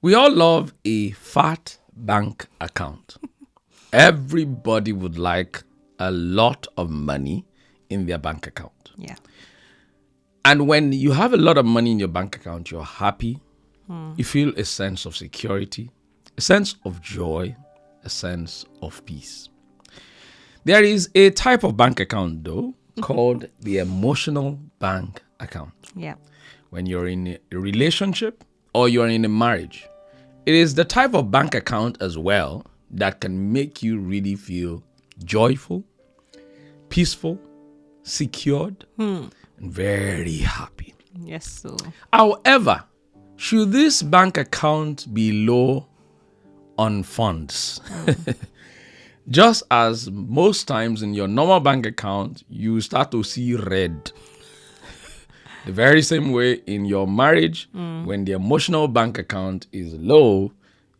We all love a fat bank account. Everybody would like a lot of money in their bank account. Yeah. And when you have a lot of money in your bank account, you're happy. You feel a sense of security, a sense of joy, a sense of peace. There is a type of bank account, though, called the emotional bank account. Yeah. When you're in a relationship or you're in a marriage, it is the type of bank account as well that can make you really feel joyful, peaceful, secured, and very happy. Yes, so. However, should this bank account be low on funds? Just as most times in your normal bank account, you start to see red. The very same way in your marriage, when the emotional bank account is low,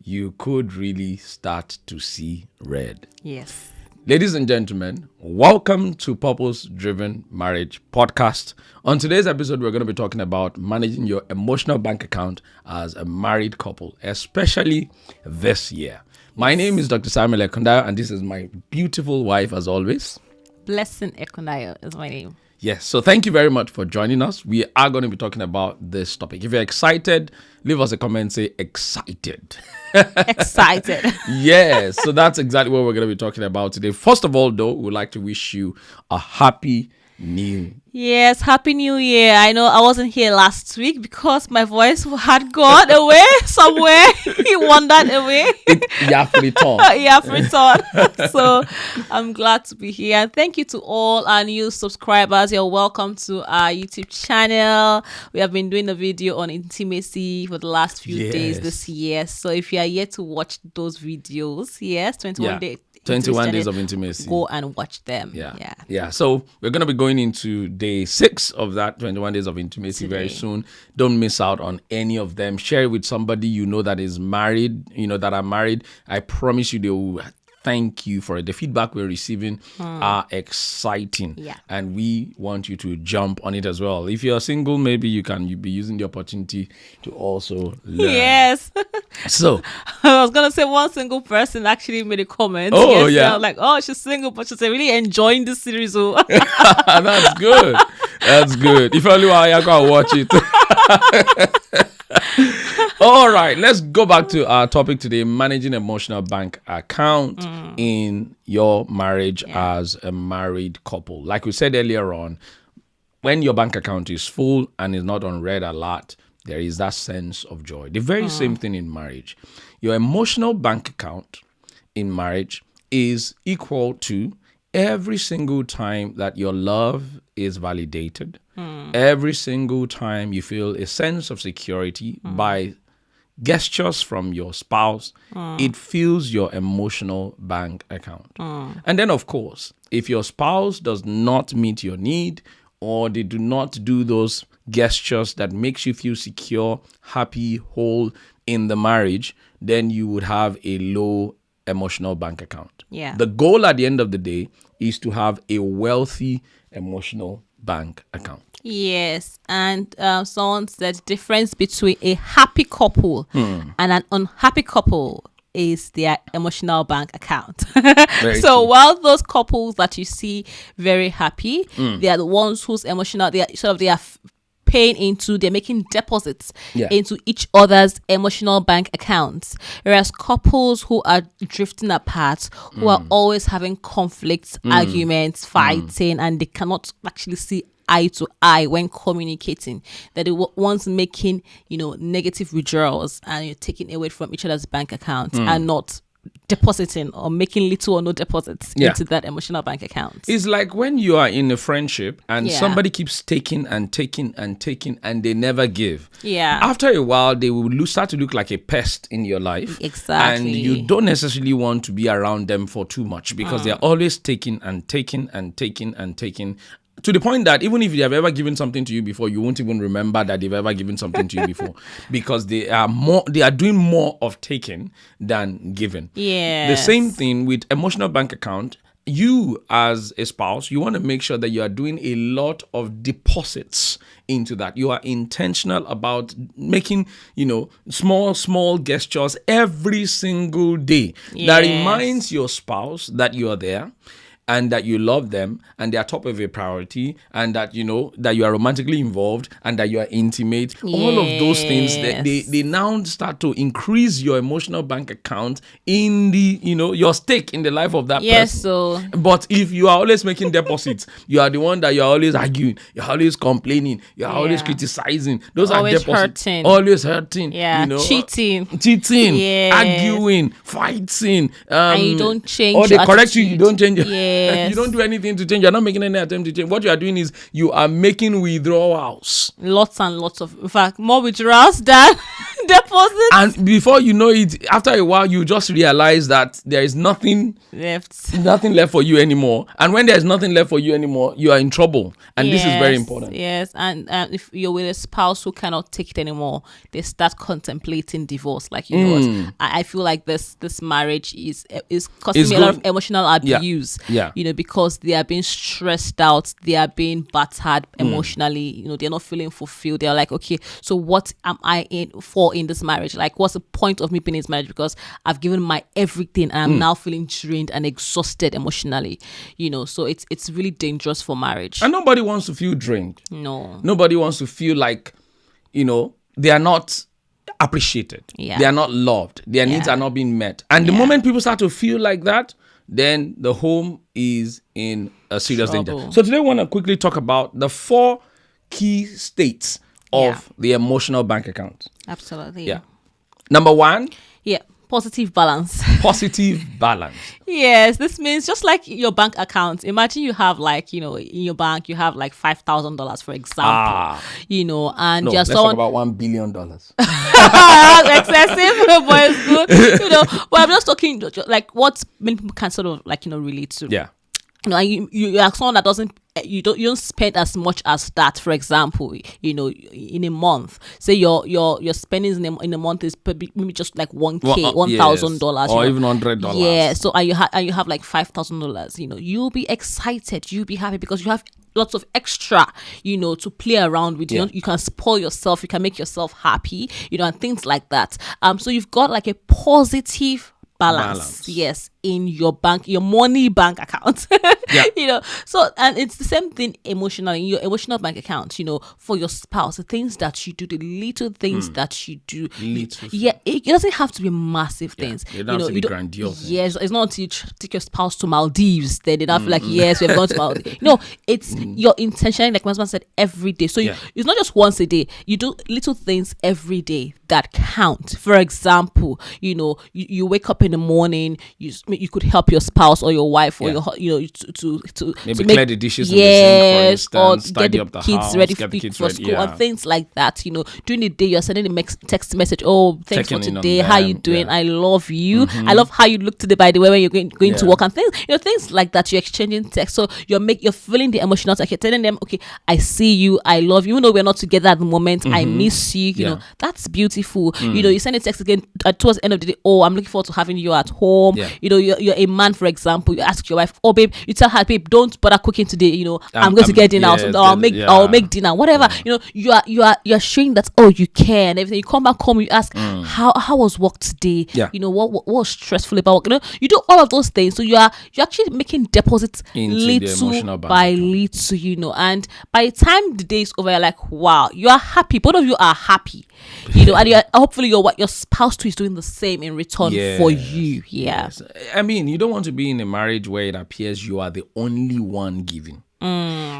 you could really start to see red. Yes. Ladies and gentlemen, welcome to Purpose Driven Marriage Podcast. On today's episode, we're going to be talking about managing your emotional bank account as a married couple, especially this year. My name is Dr. Samuel Ekundayo, and this is my beautiful wife, as always. Blessing Ekundayo is my name. Yes, so thank you very much for joining us. We are going to be talking about this topic. If you're excited, leave us a comment, say excited. Excited. Yes, so that's exactly what we're going to be talking about today. First of all, though, we'd like to wish you a happy new Yes, Happy New Year. I know I wasn't here last week because my voice had gone away somewhere. It wandered away. You have to return. You have returned. So I'm glad to be here. And thank you to all our new subscribers. You're welcome to our YouTube channel. We have been doing a video on intimacy for the last few days this year. So if you are yet to watch those videos, 21 days. 21 days of intimacy. Go and watch them. Yeah. So we're going to be going into day 6 of that 21 days of intimacy very soon. Don't miss out on any of them. Share it with somebody you know that is married, that are married. I promise you they will thank you for it. The feedback we're receiving are exciting. Yeah. And we want you to jump on it as well. If you're single, maybe you be using the opportunity to also learn. Yes. So I was going to say one single person actually made a comment. Oh, yes, yeah. I was like, oh, she's single, but she's really enjoying this series. Oh. That's good. That's good. If only I can watch it. All right, let's go back to our topic today, managing emotional bank account in your marriage as a married couple. Like we said earlier on, when your bank account is full and is not on red alert, there is that sense of joy. The very same thing in marriage. Your emotional bank account in marriage is equal to every single time that your love is validated, every single time you feel a sense of security by gestures from your spouse, it fills your emotional bank account. And then, of course, if your spouse does not meet your need or they do not do those gestures that makes you feel secure, happy, whole in the marriage, then you would have a low emotional bank account. Yeah. The goal at the end of the day is to have a wealthy emotional bank account. Yes, and someone said the difference between a happy couple and an unhappy couple is their emotional bank account. So true. while those couples that you see very happy, they are the ones whose emotional they are paying into, they're making deposits into each other's emotional bank accounts. Whereas couples who are drifting apart, who are always having conflicts, arguments, fighting, and they cannot actually see eye to eye when communicating, that the ones making negative withdrawals and you're taking away from each other's bank accounts and not depositing or making little or no deposits into that emotional bank account. It's like when you are in a friendship and somebody keeps taking and taking and taking and they never give. Yeah. After a while, they will start to look like a pest in your life. Exactly. And you don't necessarily want to be around them for too much because they're always taking and taking and taking and taking. To the point that even if they have ever given something to you before, you won't even remember that they've ever given something to you before because they are doing more of taking than giving. Yeah. The same thing with emotional bank account you as a spouse, you want to make sure that you are doing a lot of deposits into that. You are intentional about making, small gestures every single day that reminds your spouse that you are there and that you love them and they are top of your priority and that, that you are romantically involved and that you are intimate. All of those things, they now start to increase your emotional bank account in the, your stake in the life of that person. But if you are always making deposits, you are the one that you are always arguing, you're always complaining, you're always criticizing. Those always are deposits. Always hurting. Cheating, arguing, fighting. And you don't change. Or they correct you don't change. You don't do anything to change. You're not making any attempt to change. What you are doing is you are making withdrawals. Lots and lots of, in fact, more withdrawals than deposits. And before you know it, after a while, you just realize that there is nothing left for you anymore. And when there is nothing left for you anymore, you are in trouble. And this is very important. Yes. And if you're with a spouse who cannot take it anymore, they start contemplating divorce. Like, what? I feel like this marriage is causing me a lot of emotional abuse. Because they are being stressed out, they are being battered emotionally, they're not feeling fulfilled. They're like, okay, so what am I in for in this marriage? Like, what's the point of me being in this marriage? Because I've given my everything and I'm now feeling drained and exhausted emotionally, so it's really dangerous for marriage. And nobody wants to feel drained. No. Nobody wants to feel like, they are not appreciated. They are not loved. Their needs are not being met. And the moment people start to feel like that, then the home is in a serious danger. So today I want to quickly talk about the 4 key states of the emotional bank account. Absolutely. Yeah. Number 1. Positive balance. Positive balance. Yes, this means just like your bank account. Imagine you have in your bank, you have like $5,000, for example. And let's talk about $1 billion. Excessive, but it's good. But I'm just talking like what many people can sort of relate to. Yeah. You are someone that doesn't you don't spend as much as that. For example, in a month, say your spendings in a month is maybe just like $1,000, $1,000, or even $100. Yeah. So and you have like $5,000. You'll be excited. You'll be happy because you have lots of extra, to play around with. You can spoil yourself. You can make yourself happy. And things like that. So you've got like a positive balance. Yes, in your money bank account. So, and it's the same thing emotionally, in your emotional bank account, for your spouse, the things that you do, the little things that you do. It doesn't have to be massive things. It doesn't have to be grandiose. Yes, it's not until you take your spouse to Maldives, then they don't feel like, yes, we've gone to Maldives. No, it's your intention, like my husband said, every day. So it's not just once a day. You do little things every day that count. For example, you wake up in the morning, you could help your spouse or your wife or your to maybe clear the dishes in the sink, for instance, or get the kids ready for school and things like that. During the day you're sending a text message, oh, thanks for today, how you doing, I love you, I love how you look today, by the way, when you're going to work, and things like that. You're exchanging text, so you're feeling the emotional, like you're telling them, okay, I see you, I love you, even though we're not together at the moment, I miss you. That's beautiful. You send a text again towards the end of the day, oh, I'm looking forward to having you at home. You're a man, for example, you ask your wife, oh babe, you tell her, babe, don't bother cooking today, I'm going to get dinner, or I'll make dinner, whatever. You're showing that, oh, you care and everything. You come back home, you ask, how was work today? What was stressful about work? You do all of those things, so you're actually making deposits little by little, and by the time the day is over, you're like, wow, you are happy, both of you are happy, and hopefully your spouse too is doing the same in return for you. I mean, you don't want to be in a marriage where it appears you are the only one giving.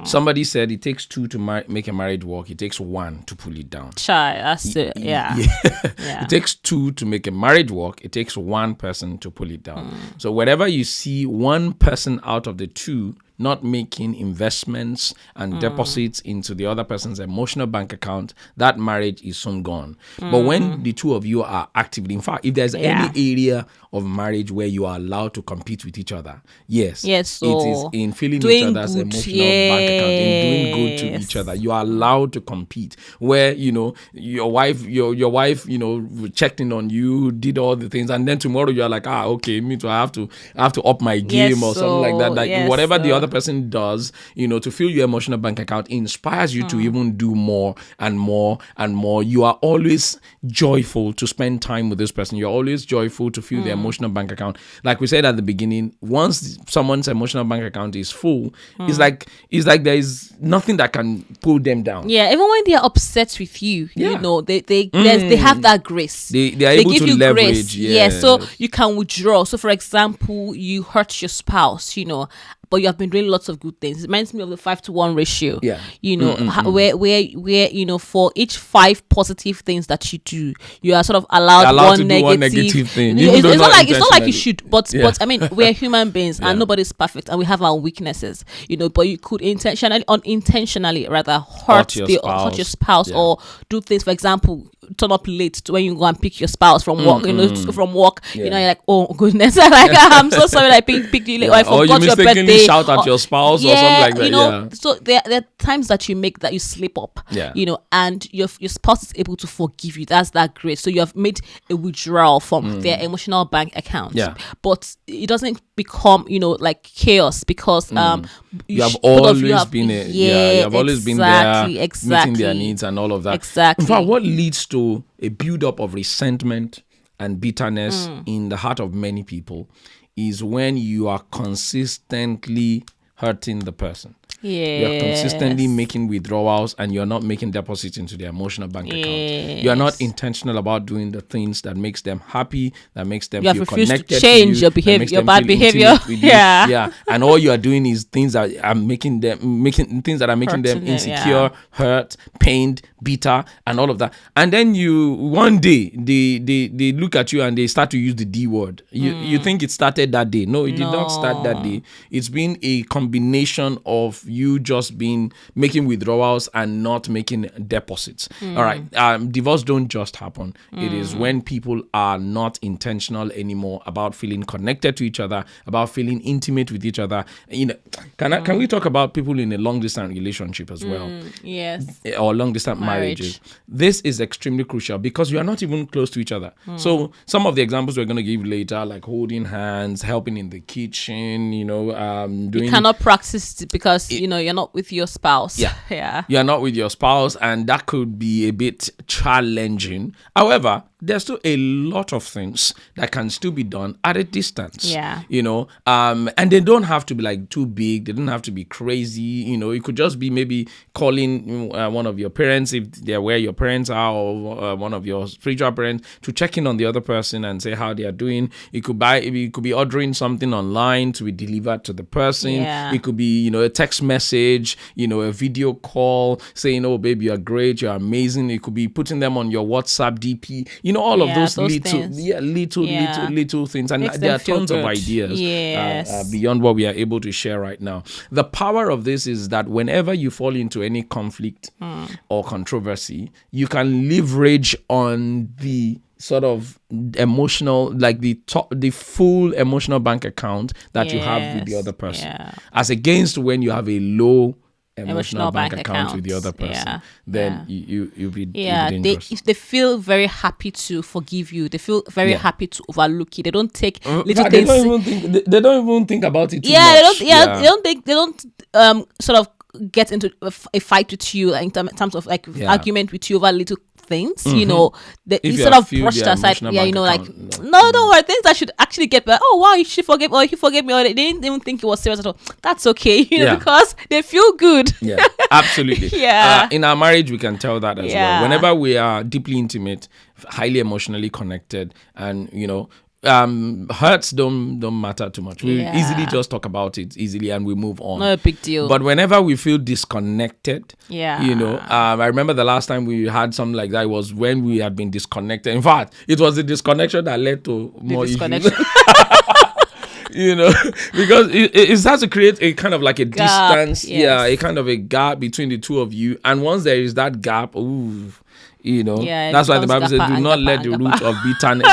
Somebody said it takes 2 to make a marriage work. It takes 1 to pull it down. That's it. It takes 2 to make a marriage work. It takes 1 person to pull it down. So wherever you see one person out of the 2 not making investments and deposits into the other person's emotional bank account, that marriage is soon gone. But when the two of you are actively, in fact, if there's any area of marriage where you are allowed to compete with each other, yes, so it is in filling each other's emotional bank account, in doing good to each other. You are allowed to compete. Where your wife, checked in on you, did all the things, and then tomorrow you are like, okay, me too. I have to up my game or something like that. Like whatever the other person does, to fill your emotional bank account inspires you to even do more and more and more. You are always joyful to spend time with this person. You're always joyful to fill their emotional bank account. Like we said at the beginning, once someone's emotional bank account is full, it's like there is nothing that can pull them down. Yeah, even when they are upset with you, they have that grace. They are able to leverage. Yeah, so you can withdraw. So for example, you hurt your spouse, but you have been doing lots of good things. It reminds me of the 5-to-1 ratio. Yeah. Where for each 5 positive things that you do, you are sort of allowed one negative thing. It's not like you should, but I mean, we're human beings and nobody's perfect and we have our weaknesses, but you could unintentionally rather hurt your spouse or do things. For example, turn up late when you go and pick your spouse from work. You're like, oh goodness, like I'm so sorry that I picked you late. Or I forgot your birthday. Shout at your spouse or something like that. So there are times that you make that you slip up. And your spouse is able to forgive you. That's that grace. So you have made a withdrawal from their emotional bank account. But it doesn't become like chaos because you have always been there meeting their needs and all of that. Exactly. In fact, what leads to a build-up of resentment and bitterness in the heart of many people is when you are consistently hurting the person. You're consistently making withdrawals and you're not making deposits into their emotional bank account. You're not intentional about doing the things that makes them happy, that makes them feel connected to change your behavior, your bad behavior. And all you are doing is things that are making them insecure, hurt, pained, bitter, and all of that. And then one day they look at you and they start to use the D word. You think it started that day. No, it did not start that day. It's been a combination of you just making withdrawals and not making deposits. All right. Divorce don't just happen. It is when people are not intentional anymore about feeling connected to each other, about feeling intimate with each other. Can we talk about people in a long distance relationship as well? Yes. Or long distance marriages. This is extremely crucial because you are not even close to each other. So some of the examples we're going to give later, like holding hands, helping in the kitchen, doing. You cannot practice it because you're not with your spouse. You're not with your spouse, and that could be a bit challenging. However, there's still a lot of things that can still be done at a distance. And they don't have to be like too big. They don't have to be crazy. It could just be maybe calling one of your parents if they're where your parents are, or one of your spiritual parents to check in on the other person and say how they are doing. It could be ordering something online to be delivered to the person. It could be a text message, a video call saying, "Oh, baby, you're great, you're amazing." It could be putting them on your WhatsApp DP. All of those little things. And there are tons of ideas beyond what we are able to share right now. The power of this is that whenever you fall into any conflict or controversy, you can leverage on the sort of emotional, like the full emotional bank account that you have with the other person, as against when you have a low emotional bank account with the other person, then you'll be dangerous. If they feel very happy to forgive you, they feel very happy to overlook you. They don't take little things. They don't even think about it too much. They don't sort of get into a fight with you in terms of like argument with you over little things. You sort of brushed aside. No, don't worry, things that should actually get better. Oh wow, she forgave, or he forgave me, or they didn't even think it was serious at all. That's okay, because they feel good. Absolutely. In our marriage, we can tell that as well. Whenever we are deeply intimate, highly emotionally connected, and hurts don't matter too much. We easily just talk about it easily and we move on. Not a big deal. But whenever we feel disconnected, I remember the last time we had something like that was when we had been disconnected. In fact, it was the disconnection that led to more issues. You know, because it starts to create a kind of like a Gap, distance, yes. a kind of a gap between the two of you. And once there is that gap, you know, that's why the Bible says, do not let the root of bitterness,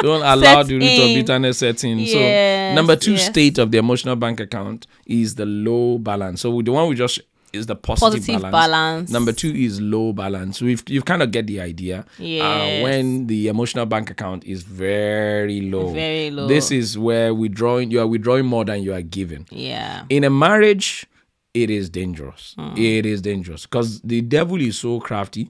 don't allow the root of bitterness set in. Yes, so number 2 state of the emotional bank account is the low balance. So the one we just is the positive balance. Number 2 is low balance. So you've kind of get the idea. Yes. When the emotional bank account is very low. Very low. This is where you are withdrawing more than you are giving. Yeah. In a marriage, it is dangerous. It is dangerous because the devil is so crafty.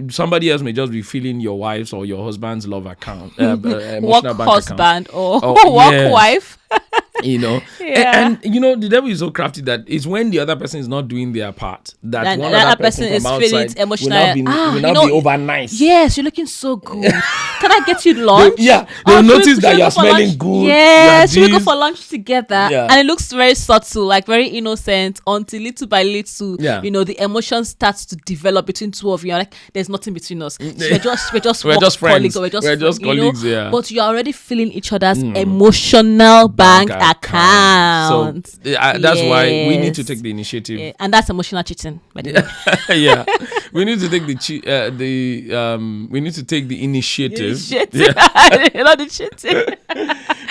Somebody else may just be filling your wife's or your husband's love account, emotional Work bank husband account. or work wife. You know, and you know, the devil is so crafty that it's when the other person is not doing their part that one other person is from feeling outside emotional. will not be over nice. Yes, you're looking so good. Can I get you lunch? They'll notice that you're smelling good. Yes, we go for lunch together, Yeah. and it looks very subtle, like very innocent, until little by little, you know, the emotion starts to develop between two of you. Like, there's nothing between us. So we're just friends. colleagues, or we're just colleagues. You know? But you're already feeling each other's emotional bank account. So that's why we need to take the initiative. Yeah. And that's emotional cheating, by the way. Yeah, we need to take we need to take the initiative. Not the cheating.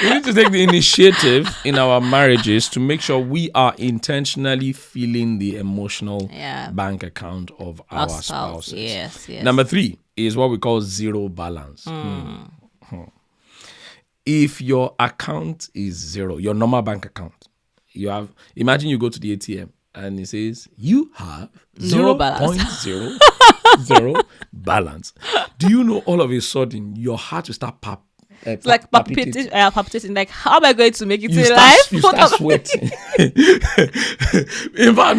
We need to take the initiative in our marriages to make sure we are intentionally filling the emotional bank account of our spouses. Yes. Number 3 is what we call zero balance. If your account is zero, your normal bank account, imagine you go to the ATM and it says you have 0.00 balance. Do you know all of a sudden your heart will start it's like palpitating. Like, how am I going to make it to life? life? You start sweating. In fact,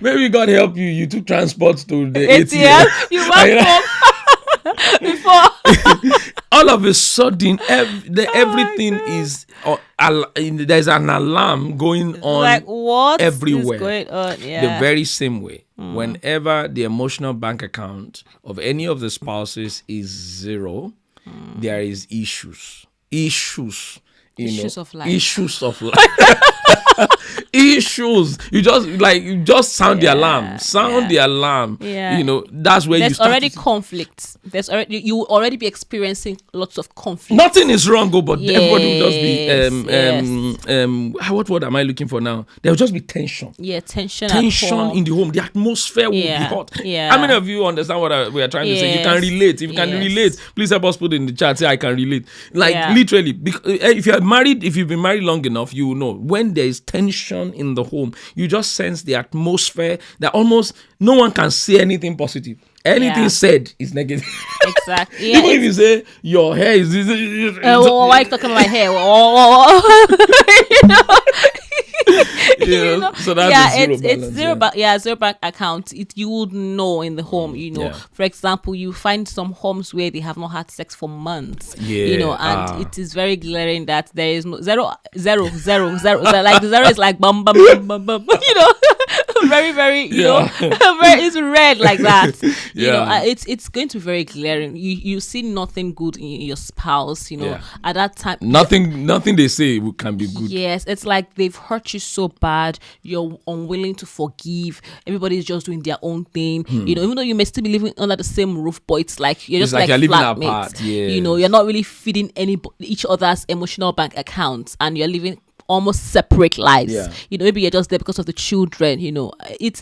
maybe God help you. You took transport to the ATM. You went home before. All of a sudden, everything is. There's an alarm going on. Like, what everywhere? Is going on? Yeah. The very same way. Whenever the emotional bank account of any of the spouses is zero, there is issues. Issues of life. Issues. You just sound the alarm. The alarm. Yeah. You know, that's where there's already conflict. You will already be experiencing lots of conflict. Nothing is wrong, but everybody will just be what word am I looking for now? There will just be tension. Yeah, tension in the home. The atmosphere will be hot. Yeah. How many of you understand what we are trying to say? You can relate. If you can relate, please help us put in the chat. Say I can relate. Literally, if you're married, if you've been married long enough, you will know when there is tension in the home, you just sense the atmosphere that almost no one can say anything positive. Anything said is negative. Exactly. Even if you say your hair is why are you talking about my hair? You know? So that's zero bank account. You would know in the home, you know. For example, you find some homes where they have not had sex for months. You know, and it is very glaring that there is no zero. Like the zero is like bum bum bum bum bum. You know. Very, very, you know, it's red like that. You know, it's going to be very glaring. You see nothing good in your spouse, you know, at that time. Nothing they say can be good. Yes, it's like they've hurt you so bad. You're unwilling to forgive. Everybody's just doing their own thing. You know, even though you may still be living under the same roof, but it's like you're just like you're living flatmates. apart. Yes. You know, you're not really feeding each other's emotional bank accounts, and you're living almost separate lives. You know, maybe you're just there because of the children. You know, it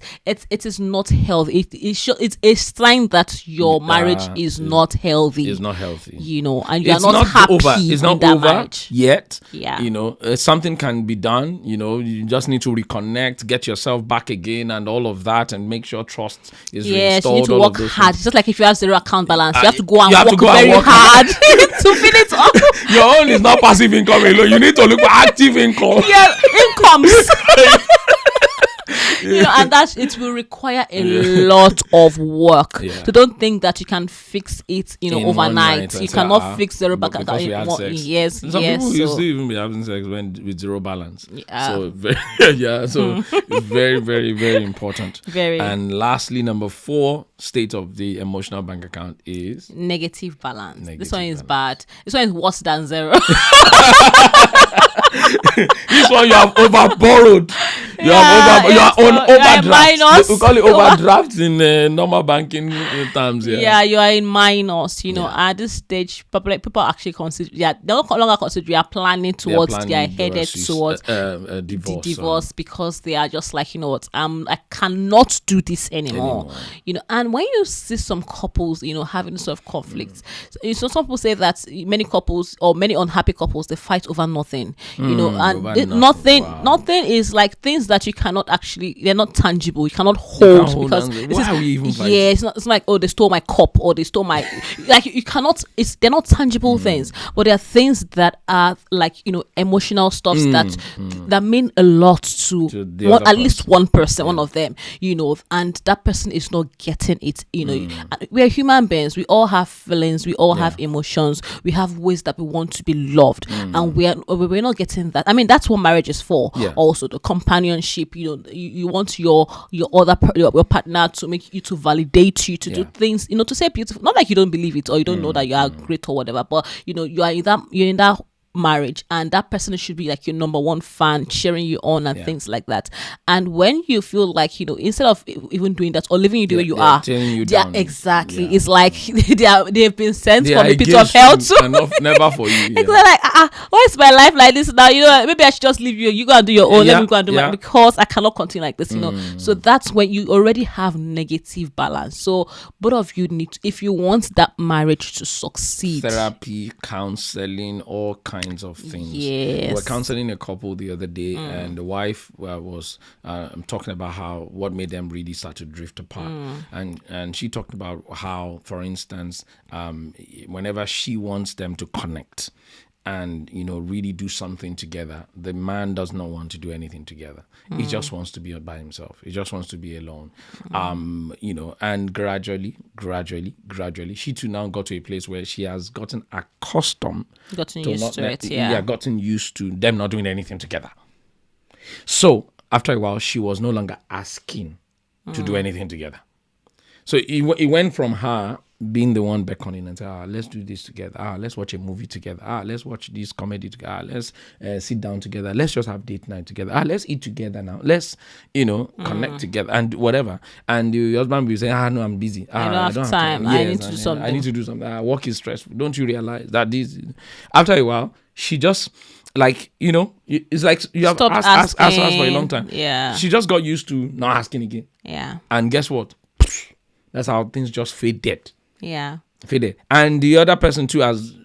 is not healthy. It's a sign that your marriage is not healthy. It's not healthy. You know, and you're not happy. It's not in over marriage yet. Yeah. You know, something can be done. You know, you just need to reconnect, get yourself back again, and all of that, and make sure trust is restored. Yes, you need to work hard. It's just like if you have zero account balance, you have to go and work very hard to fill it up. Your own is not passive income alone. You need to look for active income. Yeah, incomes. You know, and it will require a lot of work. So don't think that you can fix it, you know, overnight. You cannot fix zero bank account in 1 year. Some people used to even be having sex with zero balance. So so it's very, very, very important. Very. And lastly, number 4 state of the emotional bank account is negative balance. This one is balance. bad. This one is worse than zero. This one you have over borrowed. You are on overdraft. We call it overdraft in normal banking terms. Yeah, you are in minus. At this stage, people actually consider. Yeah, they no longer consider. They are planning towards. They are headed towards divorce because they are just like, what? I cannot do this anymore. And when you see some couples, having sort of conflicts, so some people say that many couples or many unhappy couples, they fight over nothing. Nothing is like things that you cannot actually, they're not tangible, you cannot hold, because why are we even fighting? it's like, oh, they stole my cup, or they stole my, like, you cannot, they're not tangible things, but there are things that are like, emotional stuff that mean a lot to at least one person, one of them, and that person is not getting it. And we are human beings, we all have feelings, we all have emotions, we have ways that we want to be loved, and we're not getting that. I mean, that's what marriage is for. Also the companionship, you want your partner to make you, to validate you, to do things, to say beautiful, not like you don't believe it or you don't know that you are great or whatever, but you're in that marriage, and that person should be like your number one fan, cheering you on and things like that. And when you feel like, instead of even doing that or leaving you the way you are, exactly, it's like they've been sent from the pit of hell to never for you. It's like, why is my life like this now? Maybe I should just leave you go and do your own, let me go and do mine, because I cannot continue like this. So that's when you already have negative balance. So both of you need to, if you want that marriage to succeed, therapy, counseling, all kinds of things. We were counseling a couple the other day, and the wife was talking about what made them really start to drift apart, and she talked about how, for instance, whenever she wants them to connect and really do something together, the man does not want to do anything together. He just wants to be by himself. He just wants to be alone. And gradually, she too now got to a place where she has gotten accustomed, gotten used to them not doing anything together. So after a while, she was no longer asking to do anything together. So it went from her being the one beckoning and say, let's do this together. Let's watch a movie together. Let's watch this comedy together. Let's sit down together. Let's just have date night together. Let's eat together now. Let's, connect together and whatever. And the husband will say, no, I'm busy. I don't have time. Yes, I need to do something. Work is stressful. Don't you realize that this? After a while, she just, like, it's like you have asked for a long time. Yeah. She just got used to not asking again. Yeah. And guess what? That's how things just faded. Yeah. Faded. And the other person too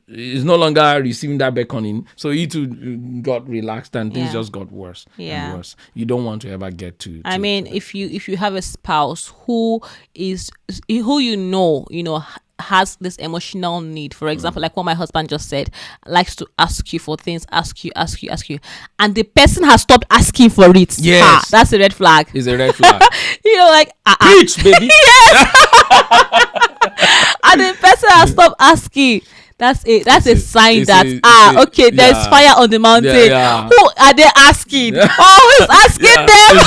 is no longer receiving that beckoning. So he too got relaxed and things just got worse and worse. You don't want to ever get to I mean, if you have a spouse who has this emotional need, for example, like what my husband just said, likes to ask you for things, ask you, and the person has stopped asking for it. Yes, that's a red flag. It's a red flag. Preach, baby. Yes. And the person has stopped asking. That's it. That's a sign that there's fire on the mountain. Who are they asking? Always asking them.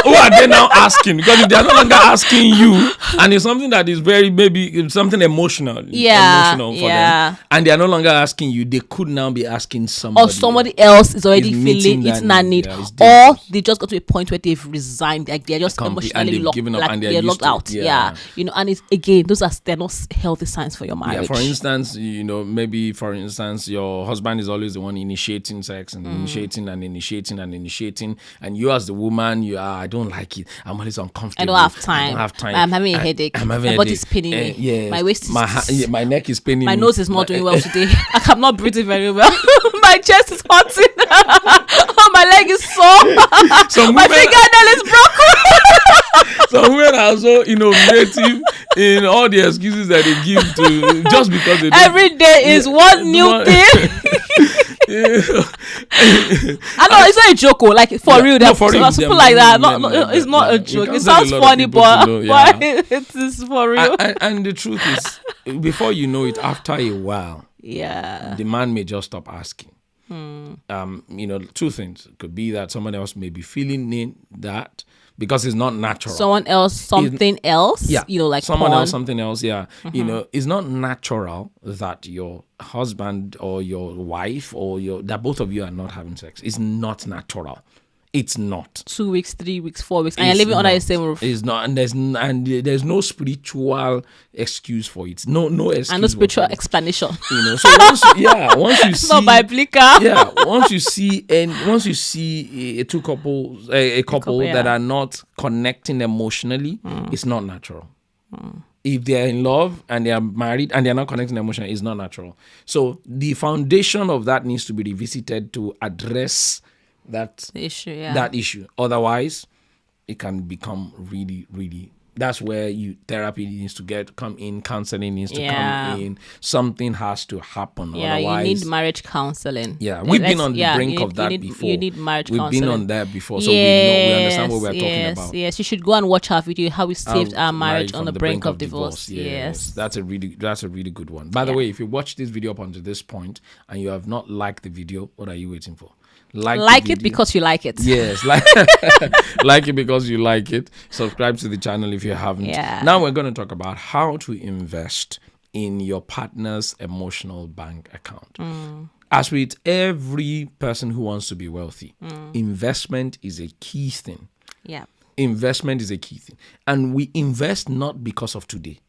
Who are they now asking? Because if they're no longer asking you, and it's something that is maybe something emotional for them, and they are no longer asking you, they could now be asking somebody. Or somebody else is already feeling it's not need. Or they just got to a point where they've resigned, like they're just emotionally locked, like they're locked out. And it's again, they're not healthy signs for your marriage. For instance, maybe for instance, your husband is always the one initiating sex and initiating, and you as the woman, I don't like it. I'm always uncomfortable. I don't have time. I'm having a headache. My body's pinning me. My waist is my neck is pinning me. My nose is not doing well today. I'm not breathing very well. My chest is hurting. My leg is sore. My fingernail is broken. Some women are so innovative in all the excuses that they give to just because they every day is one new thing. I know it's not a joke, like for real. No, for real, people like that. It's not a joke. It sounds funny, but it is for real. And the truth is, before you know it, after a while, the man may just stop asking. Two things. It could be that someone else may be feeling that, because it's not natural. Someone else, something else. Yeah, Like someone porn. else, something else. Yeah, it's not natural that your husband or your wife or that both of you are not having sex. It's not natural. It's not. 2 weeks, 3 weeks, 4 weeks, and you're living under the same roof. It's not, and there's no spiritual excuse for it. No excuse. And no spiritual explanation. So once you see, not biblical. once you see a couple that are not connecting emotionally, it's not natural. If they're in love and they are married and they're not connecting emotionally, it's not natural. So the foundation of that needs to be revisited to address that issue. Otherwise, it can become really, really. That's where therapy needs to come in, counseling needs to come in. Something has to happen. Yeah, otherwise, you need marriage counseling. Yeah, we've been on the brink of that before. You need marriage counseling. We've been on that before, so we understand what we're talking about. Yes, you should go and watch our video, how we saved our marriage on the brink of divorce. Yes, that's a really good one. By the way, if you watch this video up until this point and you have not liked the video, what are you waiting for? Like it because you like it. Yes, like it because you like it. Subscribe to the channel if you haven't. Yeah. Now we're going to talk about how to invest in your partner's emotional bank account. As with every person who wants to be wealthy, investment is a key thing. Yeah. Investment is a key thing. And we invest not because of today.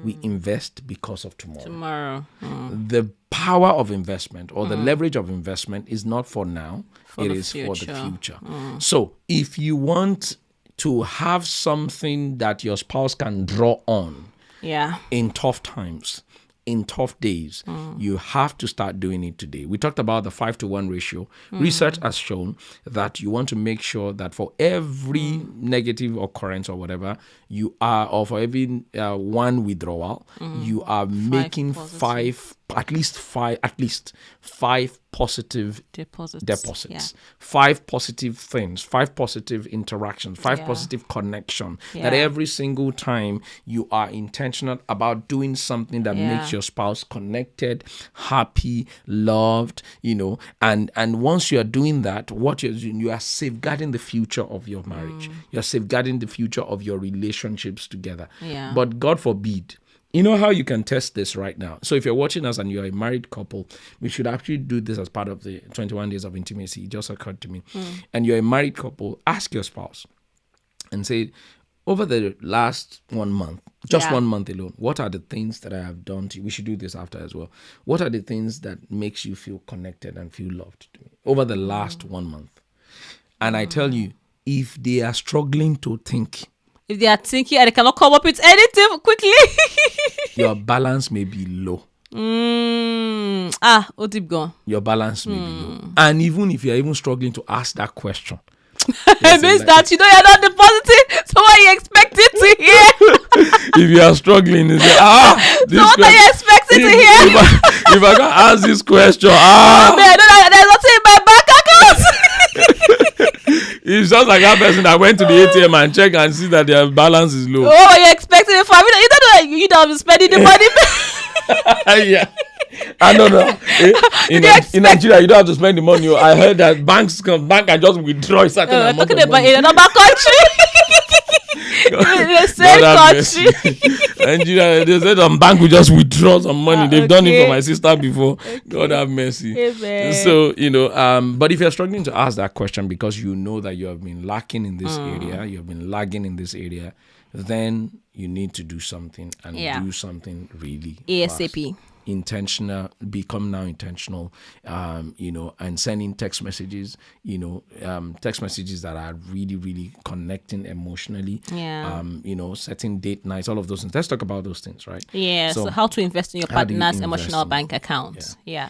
We invest because of tomorrow. The power of investment or the leverage of investment is not for now. It is for the future. So if you want to have something that your spouse can draw on in tough times, in tough days, you have to start doing it today. We talked about the 5-to-1 ratio. Research has shown that you want to make sure that for every negative occurrence or whatever you are, or for every one withdrawal, you are making at least five positive deposits. Yeah. 5 positive things, 5 positive interactions, 5 positive connection. That every single time you are intentional about doing something that makes your spouse connected, happy, loved, and once you are doing that, what you're doing, you are safeguarding the future of your marriage. You're safeguarding the future of your relationships together. Yeah. But God forbid, you know how you can test this right now? So if you're watching us and you're a married couple, we should actually do this as part of the 21 days of intimacy. It just occurred to me. And you're a married couple, ask your spouse and say, over the last 1 month, just 1 month alone, what are the things that I have done to you? We should do this after as well. What are the things that makes you feel connected and feel loved to me over the last 1 month? And I tell you, if they are struggling to think, if they are thinking and they cannot come up with anything quickly, your balance may be low. Deep gone. Your balance may be low. And even if you're even struggling to ask that question, it means that you're not depositing. So what are you expecting to hear? If you are struggling, you say, so what are you expecting to hear? If I can't ask this question, man, there's nothing in my bank account. It's just like that person that went to the ATM and check and see that their balance is low. Oh, you're expecting it from you don't have to spend the money. Yeah. I don't know. In Nigeria, you don't have to spend the money. I heard that bank can just withdraw a certain amount of money. In another country. The same country. Nigeria, they said some bank will just withdraw some money. They've done it for my sister before. God have mercy. Amen. So, but if you're struggling to ask that question because you know that you have been lacking in this area, you have been lagging in this area, then you need to do something and do something really ASAP. fast. Intentional, become now intentional, and sending text messages, text messages that are really, really connecting emotionally. Yeah. Setting date nights, all of those things. Let's talk about those things, right? Yeah. So how to invest in your partner's emotional bank account. Yeah.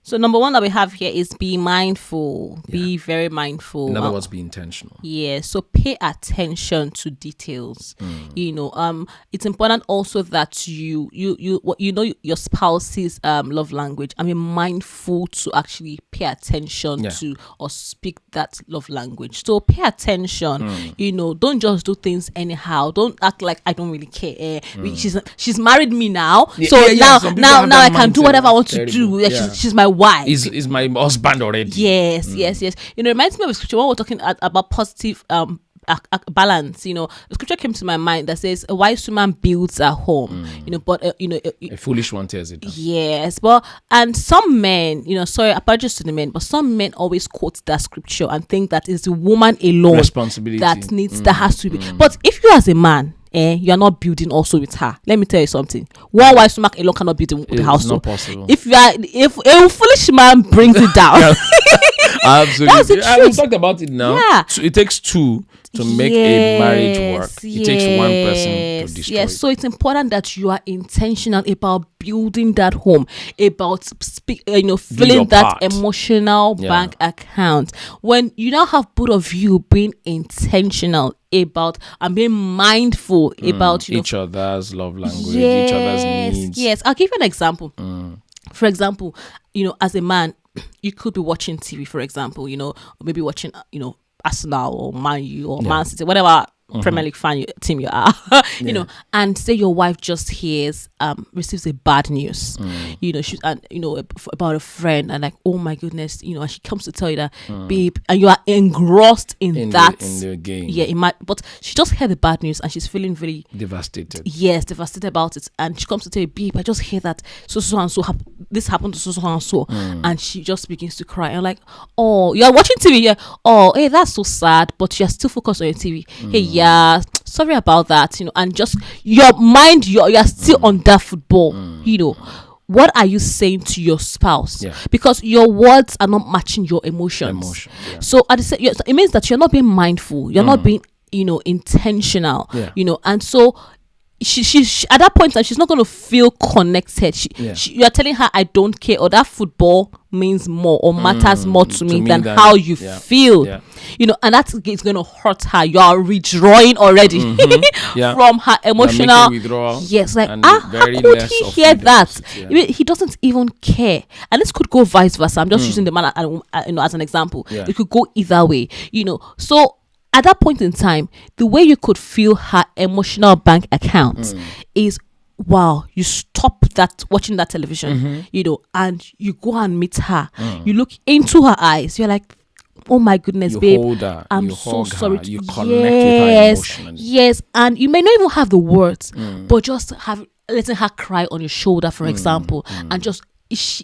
So number one that we have here is be mindful. Be very mindful. In other words, be intentional. Yeah. So pay attention to details. It's important also that you know your spouse's love language. I mean, mindful to actually pay attention to or speak that love language. So pay attention. Don't just do things anyhow. Don't act like I don't really care. She's married me now. Now I can do whatever I want to do. She's my wife. Is my husband already? Yes. It reminds me of a scripture when we're talking about positive a balance. The scripture came to my mind that says a wise woman builds a home, but a foolish one tears it down. Yes, but and some men, sorry, apologies to the men, but some men always quote that scripture and think that it's the woman alone responsibility that has to be. But if you as a man, you're not building also with her. Let me tell you something. One wise woman alone cannot build the house. It's not possible. If a foolish man brings it down. Absolutely. We talked about it now. Yeah. So it takes two to make a marriage work. It takes one person to destroy it. So it's important that you are intentional about building that home, about filling that emotional bank account. When you now have both of you being intentional about and being mindful about each other's love language, each other's needs. Yes, I'll give you an example. For example, as a man, you could be watching TV, for example, or maybe watching, Arsenal or Man U or Man City, whatever Premier League team you are, and say your wife just receives a bad news, she's about a friend, and like, oh my goodness, and she comes to tell you that, babe, and you are engrossed in the game. Yeah, but she just heard the bad news and she's feeling very devastated. Yes, devastated about it, and she comes to tell you, babe, I just hear that so and so this happened to so and so, and she just begins to cry. And like, oh, you're watching TV, yeah. Oh, hey, that's so sad, but you're still focused on your TV. Hey, yeah, sorry about that, and just your mind, you're still on that football, What are you saying to your spouse? Yeah. Because your words are not matching your emotions. Yeah. So at the same, it means that you're not being mindful. You're not being, intentional. Yeah. And so she at that point in time, she's not going to feel connected. You are telling her, I don't care, or that football means more or matters more to me than how you feel. Yeah. And that is going to hurt her. You are withdrawing already from her emotional withdrawal. Yes, like how could he hear that? He doesn't even care. And this could go vice versa. I'm just using the man as an example. Yeah. It could go either way. So at that point in time, the way you could feel her emotional bank account is, wow, you stop watching that television, and you go and meet her. You look into her eyes. You're like, oh my goodness, babe, hold her, I'm so sorry. You connect with her emotionally. Yes, and you may not even have the words, but just letting her cry on your shoulder, for example, and just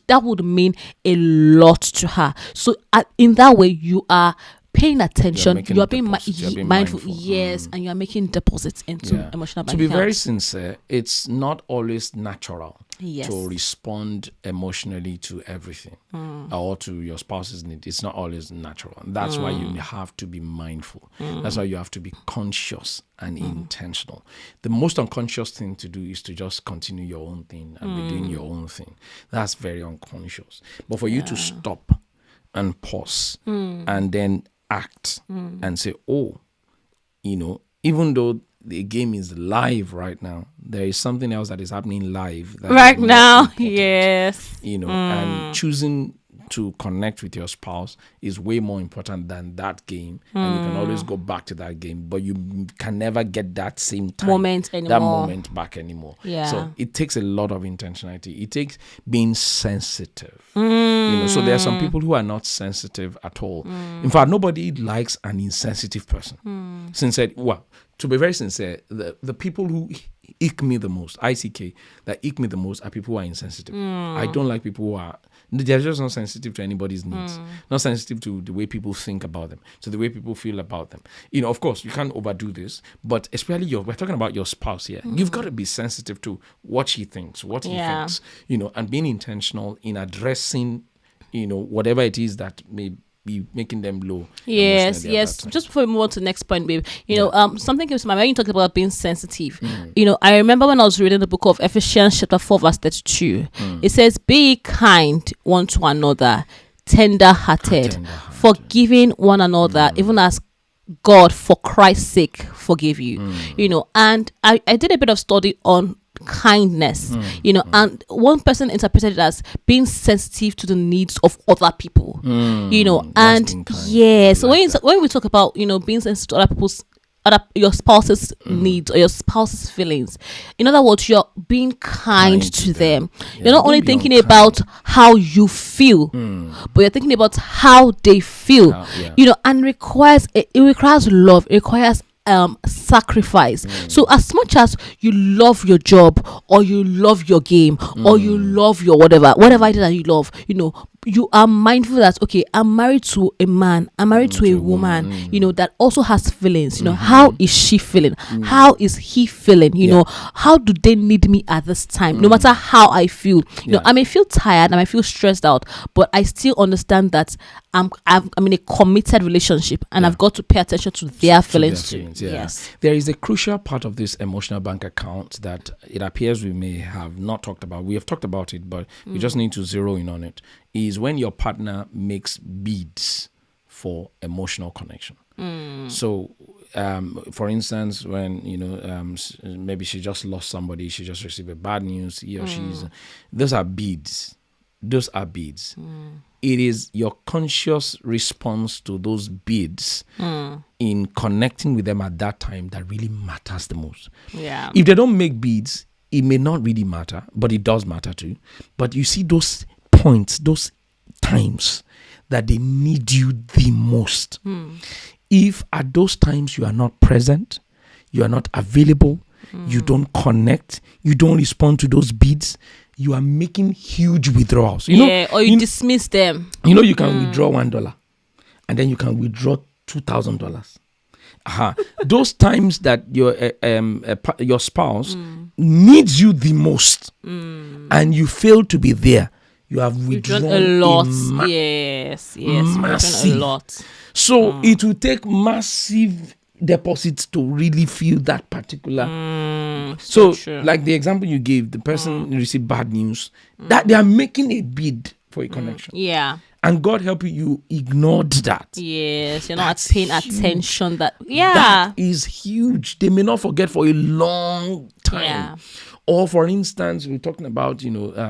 that would mean a lot to her. So in that way, you are paying attention, you're being mindful, yes, and you're making deposits into emotional bank accounts. To be very sincere, it's not always natural to respond emotionally to everything or to your spouse's need. It's not always natural. And that's why you have to be mindful. That's why you have to be conscious and intentional. The most unconscious thing to do is to just continue your own thing and be doing your own thing. That's very unconscious. But for you to stop and pause and then act and say, oh, even though the game is live right now, there is something else that is happening live right now. Yes. And choosing to connect with your spouse is way more important than that game. And you can always go back to that game, but you can never get that same moment back anymore. Yeah. So it takes a lot of intentionality. It takes being sensitive. So there are some people who are not sensitive at all. In fact, nobody likes an insensitive person. To be very sincere, the people who ick me the most, ICK, that ick me the most are people who are insensitive. I don't like people who are, they're just not sensitive to anybody's needs, not sensitive to the way people think about them, to the way people feel about them. Of course, you can't overdo this, but especially we're talking about your spouse here. You've got to be sensitive to what she thinks, what he thinks, and being intentional in addressing, whatever it is that may be making them low. Yes. Just before we move on to the next point, babe, something came to my mind when you talked about being sensitive. I remember when I was reading the book of Ephesians chapter 4 verse 32, it says, be kind one to another, tender-hearted, forgiving one another, even as God for Christ's sake forgive you. And I did a bit of study on kindness, and one person interpreted it as being sensitive to the needs of other people, and so when we talk about being sensitive to other people's your spouse's needs or your spouse's feelings, in other words, you're being kind to them. You're not only thinking about how you feel feel, but you're thinking about how they feel. And it requires love. It requires sacrifice. So as much as you love your job, or you love your game, or you love your whatever it is that you love, you are mindful that, okay, I'm married to a man, I'm married to a woman, that also has feelings. How is she feeling? How is he feeling? How do they need me at this time? No matter how I feel, I may feel tired, I may feel stressed out, but I still understand that I'm in a committed relationship, and I've got to pay attention to their feelings too. Yes, there is a crucial part of this emotional bank account that it appears we may have not talked about. We have talked about it, but we just need to zero in on it. Is when your partner makes bids for emotional connection. So, for instance, when maybe she just lost somebody, she just received a bad news, he or she's. Those are bids. It is your conscious response to those bids in connecting with them at that time that really matters the most. Yeah. If they don't make bids, it may not really matter, but it does matter too. But you see those points, those times that they need you the most. If at those times you are not present, you are not available, you don't connect, you don't respond to those bids, you are making huge withdrawals. Or you dismiss them. You can withdraw $1 and then you can withdraw $2,000. Those times that your spouse needs you the most and you fail to be there, you have withdrawn a lot. Massive. A lot. So it will take massive deposits to really feel that particular. So like the example you gave, the person received bad news, that they are making a bid for a connection. Yeah. And God help you ignored that. Yes, you're not paying attention. That is huge. They may not forget for a long time. Yeah. Or for instance, we were talking about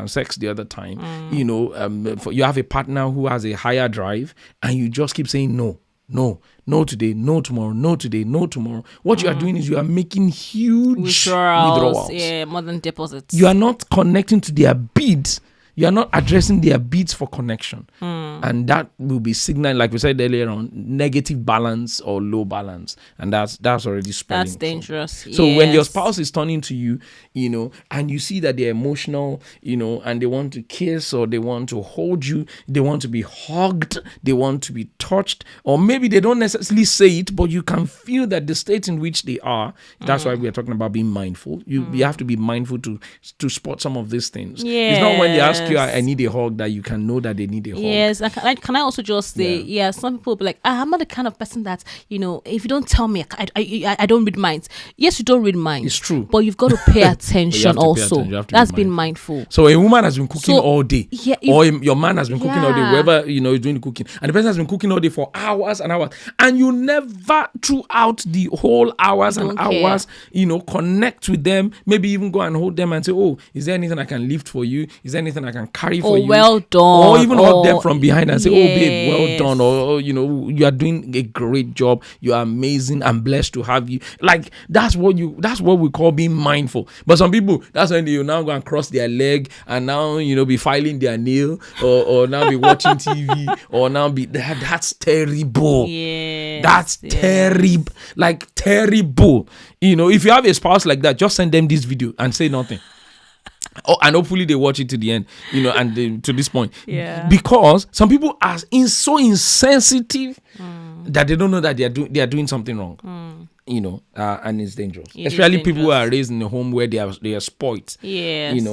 sex the other time. You have a partner who has a higher drive, and you just keep saying no today, no tomorrow, no today, no tomorrow. What you are doing is you are making huge withdrawals. Yeah, more than deposits. You are not connecting to their bids. You are not addressing their bids for connection. And that will be signaling, like we said earlier on, negative balance or low balance. And that's already spelling. That's dangerous. So when your spouse is turning to you, and you see that they're emotional, and they want to kiss, or they want to hold you, they want to be hugged, they want to be touched, or maybe they don't necessarily say it, but you can feel that the state in which they are. That's why we are talking about being mindful. You have to be mindful to spot some of these things. Yes. It's not when they ask you, I need a hug, that you can know that they need a hug. Yes. Can I also just say, some people will be like, I'm not the kind of person that, if you don't tell me, I don't read minds. Yes, you don't read minds. It's true. But you've got to pay attention also. That's being mindful. So a woman has been cooking all day. Yeah, or your man has been cooking all day, whoever, is doing the cooking. And the person has been cooking all day for hours and hours. And you never, throughout the whole hours and hours, connect with them. Maybe even go and hold them and say, oh, is there anything I can lift for you? Is there anything I can carry for you? Well done. Or even hug them from behind and say, oh, babe, well done. Or, you are doing a great job. You are amazing. I'm blessed to have you. Like, that's what we call being mindful. But some people, that's when you now go and cross their leg and now, be filing their nail or now be watching TV or now be, that's terrible. Yeah. That's terrible. Like, terrible. If you have a spouse like that, just send them this video and say nothing. Oh, and hopefully they watch it to the end, and to this point. Yeah. Because some people are so insensitive that they don't know that they are doing something wrong. And it's dangerous. Especially people who are raised in a home where they are spoiled. Yes,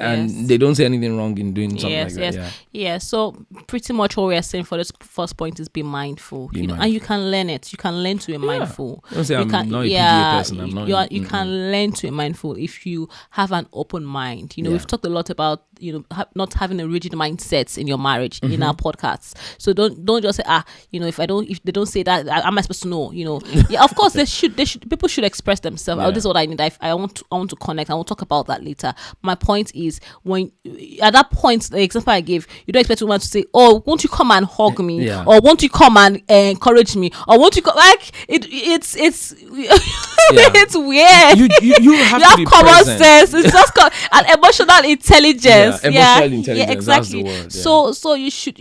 and they don't say anything wrong in doing something like that. Yeah. So pretty much what we are saying for this first point is be mindful. And you can learn it. You can learn to be mindful. Don't say I'm not a PDA person. I'm not. You can learn to be mindful if you have an open mind. We've talked a lot about not having a rigid mindset in your marriage in our podcasts. So don't just say if they don't say that, am I supposed to know? Yeah, of course they should people should express themselves. Oh, this is what I need. I want to connect. I will talk about that later. My point is, when at that point, the example I gave, you don't expect a woman to say, oh, won't you come and hug me? Or won't you come and encourage me? Or won't you come, like it's It's weird. You have You to have be common present. sense. It's just called an emotional intelligence. Emotional intelligence. Exactly. That's the word. So you should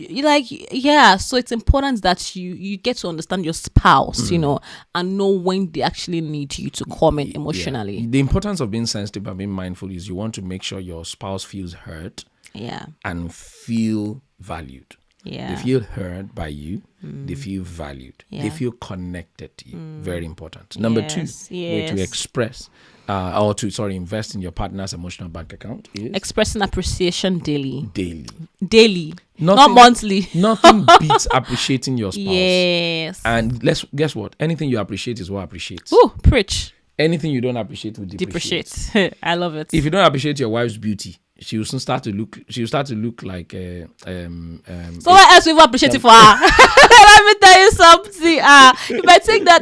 So it's important that you get to understand your spouse, and know when they actually need you to comment emotionally. The importance of being sensitive and being mindful is you want to make sure your spouse feels heard. Yeah. And feel valued. Yeah. They feel heard by you. They feel valued. Yeah. They feel connected to you. Very important. Number two, way to express invest in your partner's emotional bank account is expressing appreciation daily. Nothing, not monthly. Nothing beats appreciating your spouse. Yes. And guess what? Anything you appreciate is what appreciates. Ooh, preach. Anything you don't appreciate will depreciate. I love it. If you don't appreciate your wife's beauty, she will soon start to look like someone else will appreciate it for her. Let me tell you something. You might think that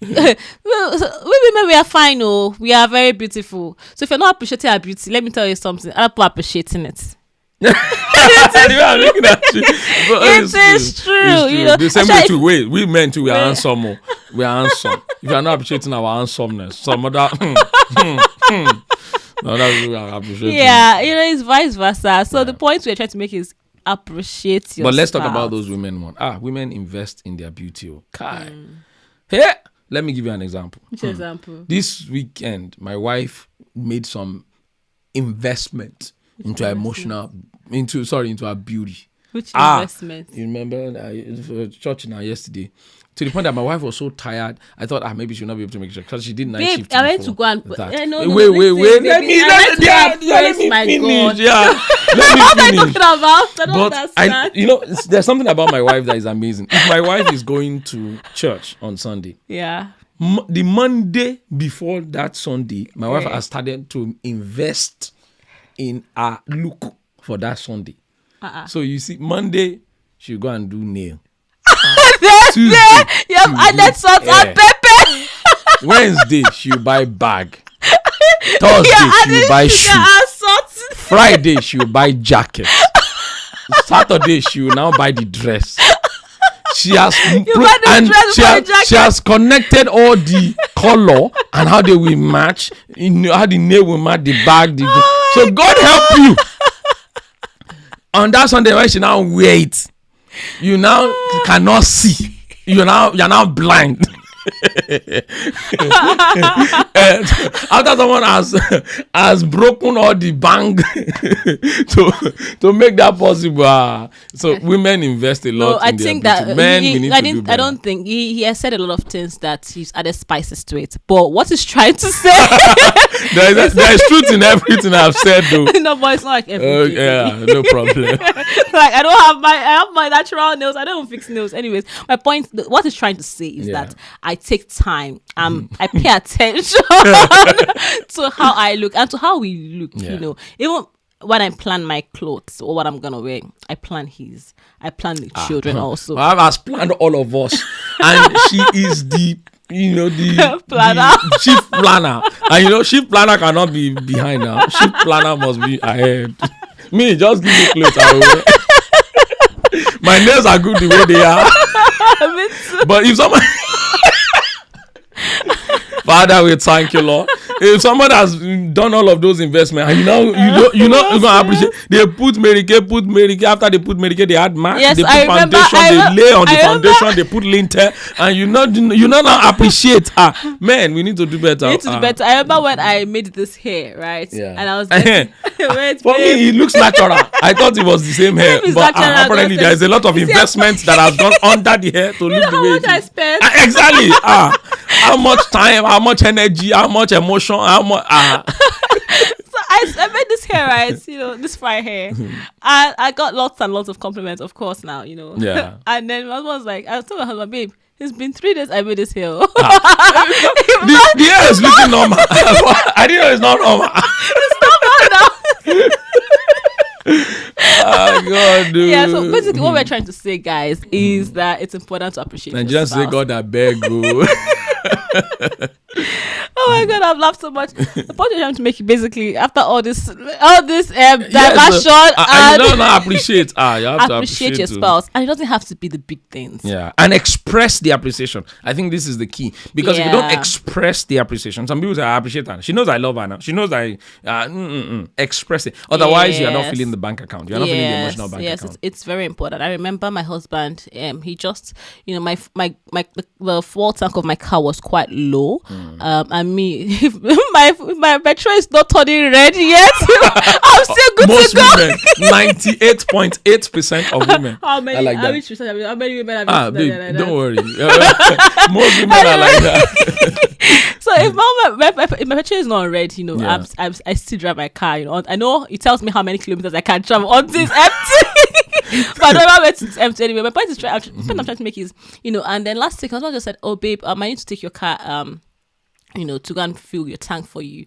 we women, we are fine. We are very beautiful. So if you're not appreciating our beauty, let me tell you something. Other people are appreciating it. I'm looking at you. It is true. The same way too. We men too. We are handsome. We are handsome. If you are not appreciating our handsomeness, some other. No, that's what I'm appreciating. Yeah, it's vice versa. So the point we're trying to make is appreciate your But let's spouse. talk about those women. Women invest in their beauty. Hey, let me give you an example. Which example? This weekend, my wife made some investment into her beauty. Which investment? You remember church now yesterday. To the point that my wife was so tired, I thought maybe she would not be able to make sure because she did night shift. I went to go and wait. Let me finish. Yeah, let me finish. I don't understand. There's something about my wife that is amazing. If my wife is going to church on Sunday, the Monday before that Sunday, my wife has started to invest in a look for that Sunday. So you see, Monday she'll go and do nail. Tuesday, you have added salt and pepper. Wednesday she'll buy bag. Thursday she'll buy shoe. Friday she'll buy jacket. Saturday she'll now buy the dress. She has she has connected all the color and how they will match. How the nail will match the bag. So God help you. On that Sunday when she now wear it, you now cannot see. You're now blind. After someone has broken all the bank to make that possible. So women invest a lot. I think that men we need to do better. I don't think he has said a lot of things that he's added spices to it. But what he's trying to say, there is truth in everything I've said, though. No, but it's not like everything. No problem. Like I have my natural nails. I don't fix nails. Anyways, my point. What he's trying to say is that I take time. I pay attention to how I look and to how we look. Even when I plan my clothes or what I'm gonna wear, I plan the children also. I has planned all of us, and she is the planner. The chief planner. And chief planner cannot be behind now. Chief planner must be ahead. Me, just give me clothes. I will wear. My nails are good the way they are. But if someone Father, we thank you, Lord. If someone has done all of those investments, and you're gonna appreciate. They put Mary Kay. After they put Mary Kay, they add match. Yes, they put foundation. They lay on the foundation. They put lintel, and you not appreciate. Man, we need to do better. We need to do better. I remember when I made this hair, right? Yeah. And I was like, for me, it looks natural. I thought it was the same hair, but apparently there is a lot of investments that has gone under the hair to look the way it is. How much I spent? Exactly. How much time? How much energy? How much emotion? How much? So I made this hair, right? This fry hair, and I got lots and lots of compliments, of course. Now, Yeah. And then my husband was like, I told my husband, babe, it's been 3 days I made this hair. The hair is looking normal. I didn't know it's not normal. It's normal now. Oh God, dude. Yeah, so basically what we're trying to say, guys, is that it's important to appreciate Nigerians say God I beg you. Oh my God, I've laughed so much. The point you're trying to make it basically after all this diversion and you don't appreciate. You have to appreciate your spouse, and it doesn't have to be the big things. Yeah, and express the appreciation. I think this is the key, because if you don't express the appreciation, some people say I appreciate her. She knows I love her now. She knows I express it. Otherwise, you are not filling the bank account. You are not filling the emotional bank account. Yes, it's very important. I remember my husband. He just, the fuel tank of my car was quite low. And me, my petrol is not turning red yet. I'm still good to go. Most women, 98.8% of women how many, are like that. How many women have babe, like don't worry. Most women are like that. So if my petrol is not red, I still drive my car. I know it tells me how many kilometers I can travel until it's empty. But I don't know it's empty anyway. My point is, I'm trying to make is, and then last week I just said, oh babe, I need to take your car to go and fill your tank for you.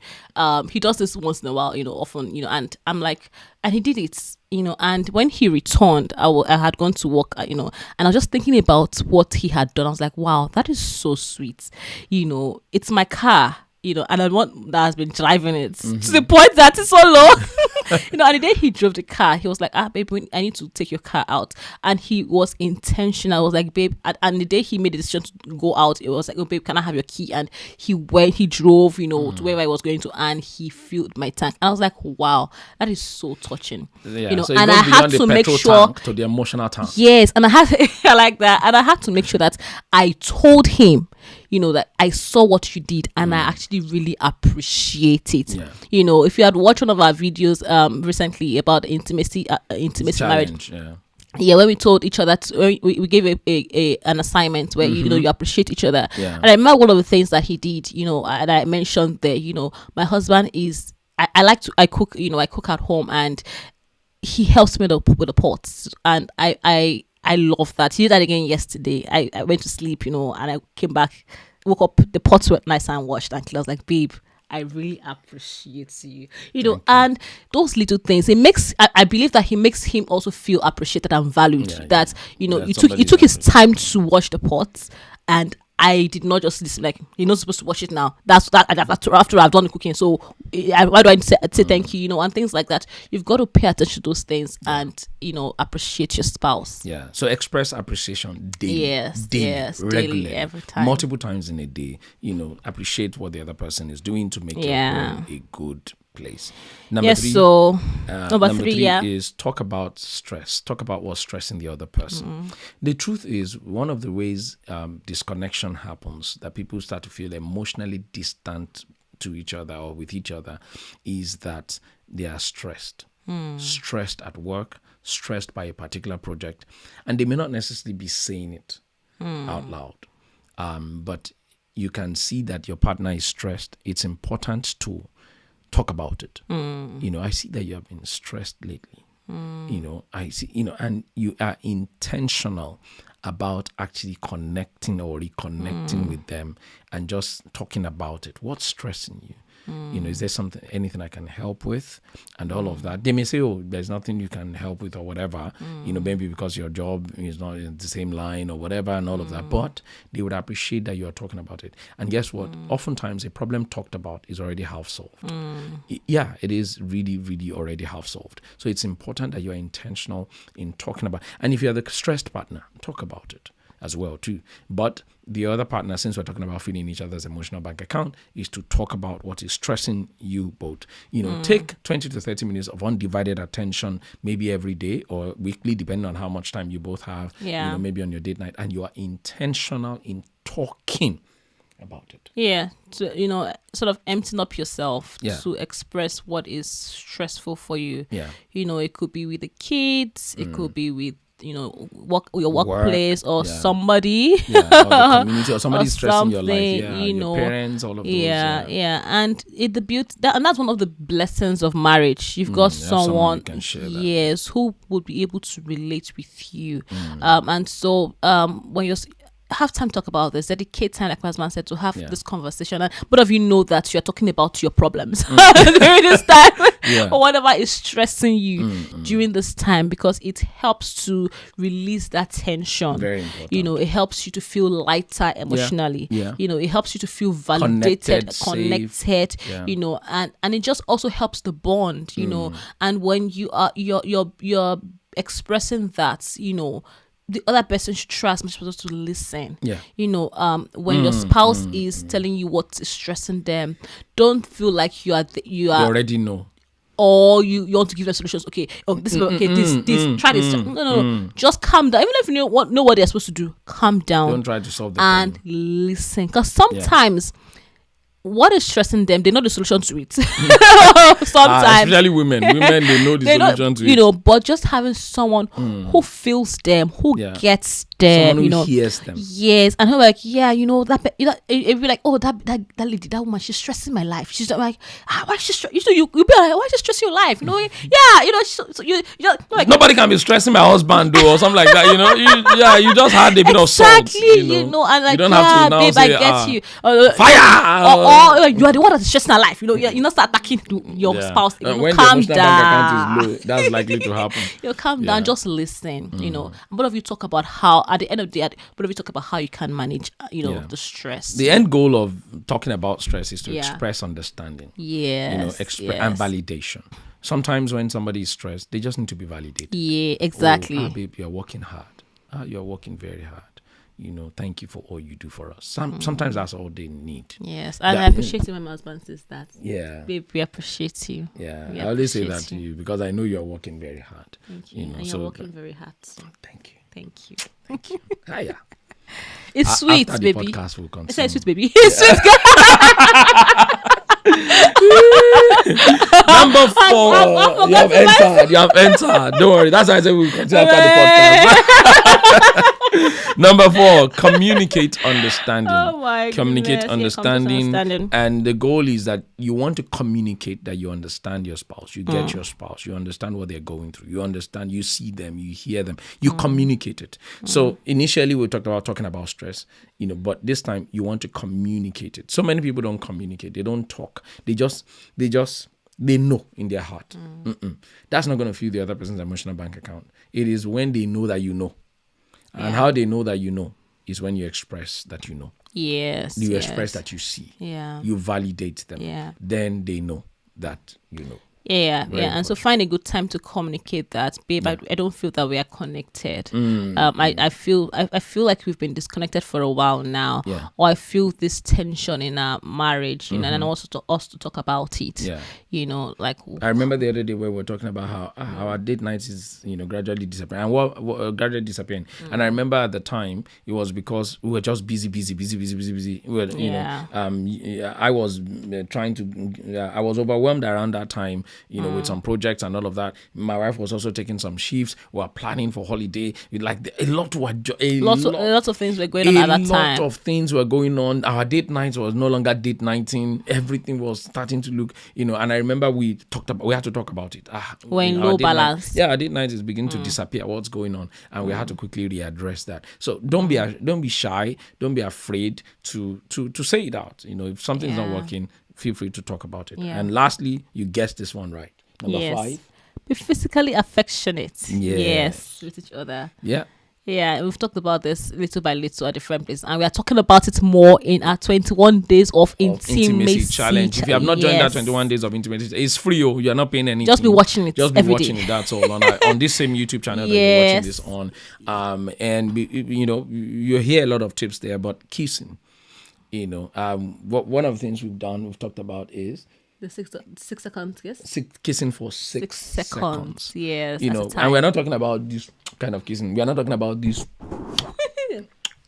He does this once in a while, often, and I'm like, and he did it, and when he returned, I had gone to work, and I was just thinking about what he had done. I was like, wow, that is so sweet. It's my car, and I'm one that has been driving it to the point that it's so low. And the day he drove the car, he was like, babe, I need to take your car out. And he was intentional. I was like, babe, and the day he made the decision to go out, it was like, oh, babe, can I have your key? And he drove, to wherever I was going to, and he filled my tank. And I was like, wow, that is so touching. Yeah, so and I had to make sure to the emotional tank. Yes, and I like that. And I had to make sure that I told him, that I saw what you did and I actually really appreciate it. Yeah. If you had watched one of our videos recently about intimacy marriage. Yeah, when we told each other, we gave an assignment where you appreciate each other. Yeah. And I remember one of the things that he did, and I mentioned there, my husband is I cook, I cook at home, and he helps me with the pots, and I love that. He did that again yesterday. I went to sleep, and I came back, woke up, the pots were nice and washed and clean. I was like, babe, I really appreciate you. And those little things, I believe that he makes him also feel appreciated and valued. He took his time to wash the pots, and I did not just listen, like, you're not supposed to watch it now. That's that after I've done the cooking. So why do I say thank you, and things like that. You've got to pay attention to those things and, appreciate your spouse. Yeah. So express appreciation daily. Regularly, every time. Multiple times in a day, appreciate what the other person is doing to make your home a good place. Number three is talk about stress. Talk about what's stressing the other person. The truth is, one of the ways disconnection happens, that people start to feel emotionally distant to each other or with each other, is that they are stressed. Stressed at work, stressed by a particular project, and they may not necessarily be saying it out loud. But you can see that your partner is stressed. It's important to talk about it. I see that you have been stressed lately. I see, and you are intentional about actually connecting or reconnecting with them and just talking about it. What's stressing you? Is there anything I can help with? And all of that. They may say, oh, there's nothing you can help with or whatever, maybe because your job is not in the same line or whatever and all of that. But they would appreciate that you are talking about it. And guess what? Oftentimes a problem talked about is already half solved. It is really, really already half solved. So it's important that you are intentional in talking about. And if you're the stressed partner, talk about it as well too. But the other partner, since we're talking about filling each other's emotional bank account, is to talk about what is stressing you both. Take 20 to 30 minutes of undivided attention, maybe every day or weekly, depending on how much time you both have, maybe on your date night, and you are intentional in talking about it. Yeah. To, sort of emptying up yourself to express what is stressful for you. Yeah. It could be with the kids, it could be with your workplace or somebody or the community or somebody stressing your life, your parents, all of those. And the beauty and that's one of the blessings of marriage. You've got someone who would be able to relate with you. And so when you're have time to talk about this. Dedicate time, like my husband said, to have this conversation. And both of you know that you're talking about your problems during this time, or whatever is stressing you during this time, because it helps to release that tension. Very important. It helps you to feel lighter emotionally. It helps you to feel validated, connected. And it just also helps the bond. And when you are you're expressing that, the other person should try as much as possible to listen. When your spouse is telling you what is stressing them, don't feel like you already know, or you want to give them solutions. Okay, this try this. No. Just calm down. Even if you know what they're supposed to do, calm down. Don't try to solve the and problem. Listen, because sometimes what is stressing them, they know the solution to it. Sometimes, especially women, they know the solution to it. But just having someone who feels them, who gets them, someone who hears them. Yes, and who like, it'd be like, oh, that lady, that woman, she's stressing my life. She's like, why she's you be like, why she stressing your life? Like, nobody can be stressing my husband though, or something like that. You just had a bit of salt. Exactly, and like, you don't have to now babe, say, I get you. Fire. Or you are the one that's stressing her life. You not start attacking your spouse. When calm the down. Bank account is low, that's likely to happen. Calm down. Just listen. Both of you talk about how, at the end of the day, both of you talk about how you can manage. The stress. The end goal of talking about stress is to express understanding. Yes. And validation. Sometimes when somebody is stressed, they just need to be validated. Yeah, exactly. Babe, you're working hard. You're working very hard. Thank you for all you do for us. Sometimes that's all they need. Yes, and I appreciate it when my husband says that. Yeah. Babe, we appreciate you. Yeah, I always say that to you because I know you're working very hard. Thank you. And you're working very hard. So. Thank you. Thank you. Thank you. Hiya. It's sweet, after baby. The podcast will continue. It's sweet, baby. It's sweet. Number 4. You have entered. Don't worry. That's why I said we'll continue after the podcast. Number 4, communicate understanding. Oh my communicate goodness. understanding. And the goal is that you want to communicate that you understand your spouse. You get your spouse. You understand what they're going through. You understand. You see them. You hear them. You communicate it. So initially we talked about talking about stress, but this time you want to communicate it. So many people don't communicate. They don't talk. They know in their heart. That's not going to fill the other person's emotional bank account. It is when they know that you know. And how they know that you know is when you express that you know. Yes. You express that you see. Yeah. You validate them. Yeah. Then they know that you know. Yeah. And so find a good time to communicate that, babe. I don't feel that we are connected. I feel like we've been disconnected for a while now, or I feel this tension in our marriage, and also to us to talk about it. Like I remember the other day where we were talking about how our date nights is gradually disappearing, and what gradually disappearing. And I remember at the time it was because we were just busy. We were, I was trying to. I was overwhelmed around that time. With some projects and all of that. My wife was also taking some shifts. We were planning for holiday. Lots of things were going on at that time. A lot of things were going on. Our date nights was no longer date nighting. Everything was starting to look, and I remember we had to talk about it. We're in low balance. Our date night is beginning to disappear. What's going on? And we had to quickly readdress that. So don't be shy. Don't be afraid to say it out. If something's not working, feel free to talk about it. And lastly, you guessed this one right. Number 5. Be physically affectionate. Yes. With each other. Yeah. Yeah, we've talked about this little by little at different places, and we are talking about it more in our 21 days of intimacy challenge. If you have not joined that 21 days of intimacy, it's free. You are not paying anything. Just be watching it. Just be watching it. That's all on this same YouTube channel that you're watching this on. And you hear a lot of tips there, but kissing. One of the things we've talked about is the 6 seconds, yes? Kissing for 6 seconds. Yes. And we're not talking about this kind of kissing. We are not talking about this.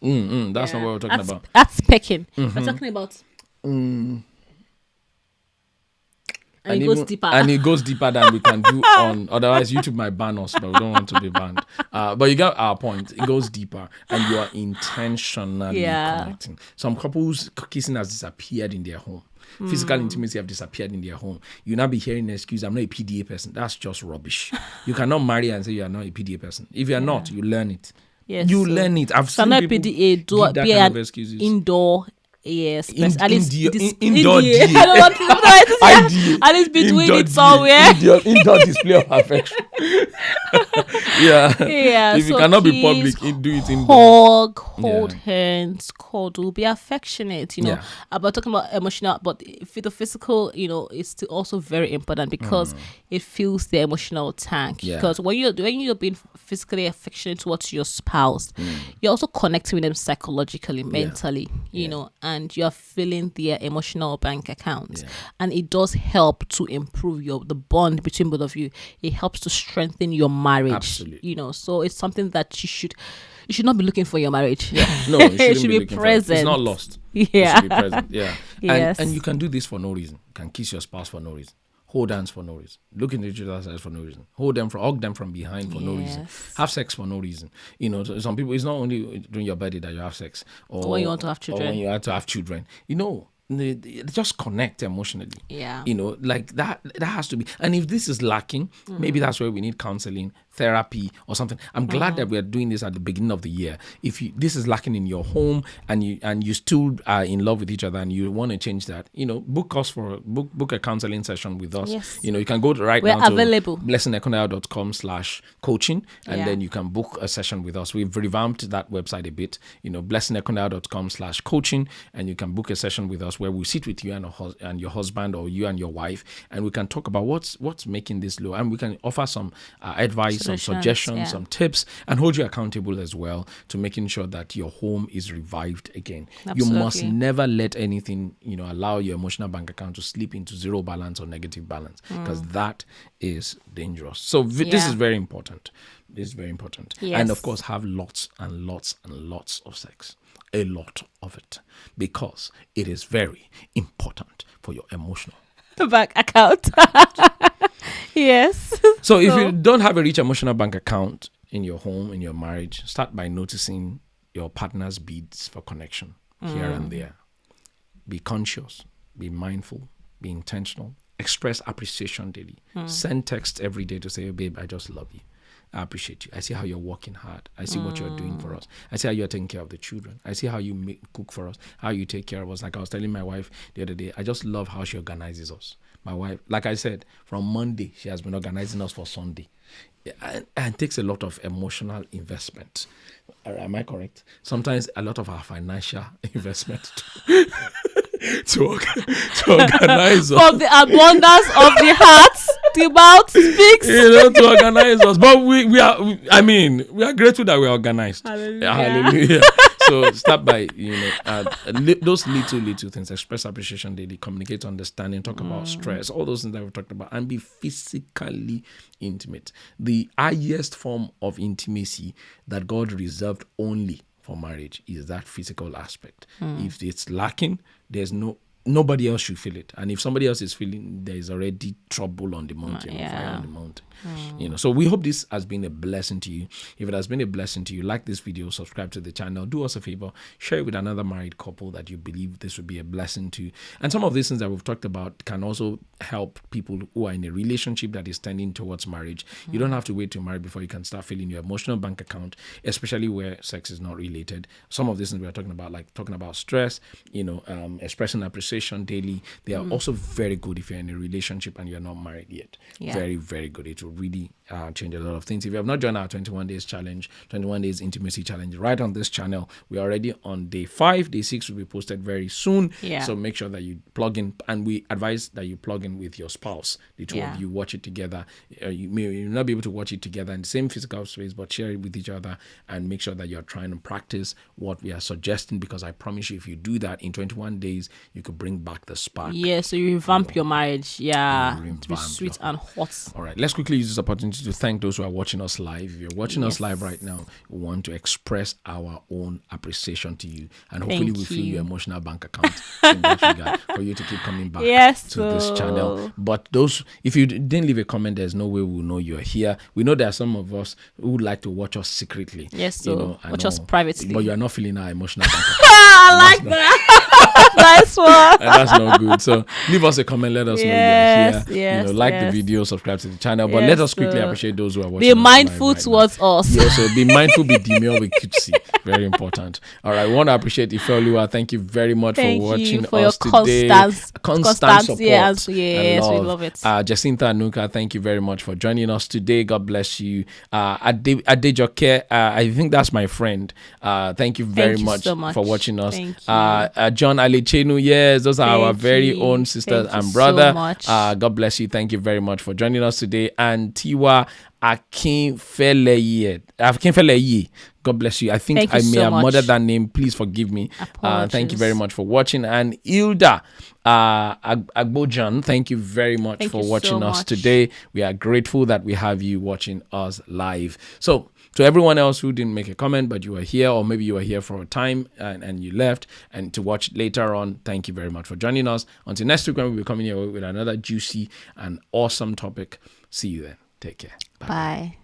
That's not what we're talking about. That's pecking. We're talking about. And it goes deeper. And it goes deeper than we can do on. Otherwise, YouTube might ban us, but we don't want to be banned. But you get our point. It goes deeper, and you are intentionally connecting. Some couples kissing has disappeared in their home. Physical intimacy have disappeared in their home. You'll not be hearing an excuse, I'm not a PDA person. That's just rubbish. You cannot marry and say you are not a PDA person. If you are not, you learn it. Yes, You learn it. I've seen cannot people be give that kind of excuses. Indoor. Yes, at least indoor DA. DA. I don't want to IDA. at least be doing Indoor it somewhere. Indoor display of affection. Yeah. If So you cannot be please public, do it indoor. hold hands, cuddle, be affectionate. About talking about emotional, but the physical, is still also very important because it fills the emotional tank. Yeah. Because when you're being physically affectionate towards your spouse, you're also connecting with them psychologically, mentally, and you're filling their emotional bank account, and it does help to improve the bond between both of you. It helps to strengthen your marriage. Absolutely. So it's something that you should not be looking for your marriage. No, it should be present. It's not lost. Yeah. It should be present. Yeah. Yes. And you can do this for no reason. You can kiss your spouse for no reason. Hold hands for no reason. Look into each other's eyes for no reason. Hug them from behind for no reason. Have sex for no reason. Some people, it's not only during your birthday that you have sex, or when you want to have children. Or when you have to have children. They just connect emotionally. Yeah. Like that has to be. And if this is lacking, maybe that's where we need counseling, therapy, or something. I'm glad that we are doing this at the beginning of the year. If this is lacking in your home and you still are in love with each other and you want to change that, book a counseling session with us. Yes. You can go We're now available. to blessingekundayo.com/coaching and then you can book a session with us. We've revamped that website a bit, blessingekundayo.com/coaching, and you can book a session with us where we sit with you and your husband or you and your wife, and we can talk about what's making this low, and we can offer some advice, some suggestions, some tips, and hold you accountable as well to making sure that your home is revived again. Absolutely. You must never let anything allow your emotional bank account to slip into zero balance or negative balance, because that is dangerous. So this is very important. This is very important. Yes. And of course, have lots and lots and lots of sex. A lot of it, because it is very important for your emotional bank account. Yes. So if you don't have a rich emotional bank account in your home, in your marriage, start by noticing your partner's needs for connection here and there. Be conscious, be mindful, be intentional, express appreciation daily. Send texts every day to say, oh, babe, I just love you. I appreciate you. I see how you're working hard. I see what you're doing for us. I see how you're taking care of the children. I see how you cook for us, how you take care of us. Like I was telling my wife the other day, I just love how she organizes us. My wife, like I said, from Monday, she has been organizing us for Sunday. And it takes a lot of emotional investment. Am I correct? Sometimes a lot of our financial investment to organize us. From the abundance of the heart, the mouth speaks. To organize us. But we are grateful that we are organized. Hallelujah. Hallelujah. So start by, those little things. Express appreciation daily, communicate understanding, talk about stress, all those things that we've talked about, and be physically intimate. The highest form of intimacy that God reserved only for marriage is that physical aspect. If it's lacking, nobody else should feel it. And if somebody else is feeling, there is already trouble on the mountain, fire on the mountain. So we hope this has been a blessing to you. If it has been a blessing to you, like this video, subscribe to the channel, do us a favor, share it with another married couple that you believe this would be a blessing to. And some of these things that we've talked about can also help people who are in a relationship that is tending towards marriage. You don't have to wait to marry before you can start filling your emotional bank account, especially where sex is not related. Some of these things we are talking about, like talking about stress, expressing appreciation daily, they are also very good if you're in a relationship and you're not married yet. Very, very good. It will really change a lot of things. If you have not joined our 21 days challenge, 21 days intimacy challenge, right on this channel, we are already on day 5. Day 6 will be posted very soon. So make sure that you plug in, and we advise that you plug in with your spouse. The two of you watch it together. You may not be able to watch it together in the same physical space, but share it with each other and make sure that you're trying to practice what we are suggesting, because I promise you, if you do that in 21 days, you could bring back the spark. So you revamp your marriage. To be sweet and hot. All right, let's quickly use this opportunity to thank those who are watching us live. If you're watching us live right now, we want to express our own appreciation to you, and hopefully we fill your emotional bank account in that regard for you to keep coming back to this channel. But if you didn't leave a comment, there's no way we'll know you're here. We know there are some of us who would like to watch us secretly. Watch us privately. But you are not filling our emotional bank account. I like that. Nice one. And that's not good. So leave us a comment. Let us know you're here. Yes, like the video, subscribe to the channel. But let us quickly appreciate those who are watching. Be mindful towards us. Yeah, so be mindful, be demure, be cutesy. Very important. All right, we want to appreciate Ifeoluwa. Thank you very much for watching for us your today. Constant support. Yes, we love it. Jacinta Anuka, thank you very much for joining us today. God bless you. Adejoke, I think that's my friend. Thank you very much for watching us. John Alichenu, yes, those are our very own sisters and brother. God bless you. Thank you very much for joining us today. And Tiwa Akinfeleye. God bless you. I think I may have murdered that name. Please forgive me. Thank you very much for watching. And Ilda Agbojan, thank you very much for watching us today. We are grateful that we have you watching us live. So, to everyone else who didn't make a comment, but you were here, or maybe you were here for a time and you left, and to watch later on, thank you very much for joining us. Until next week, when we'll be coming here with another juicy and awesome topic. See you then. Take care. Bye.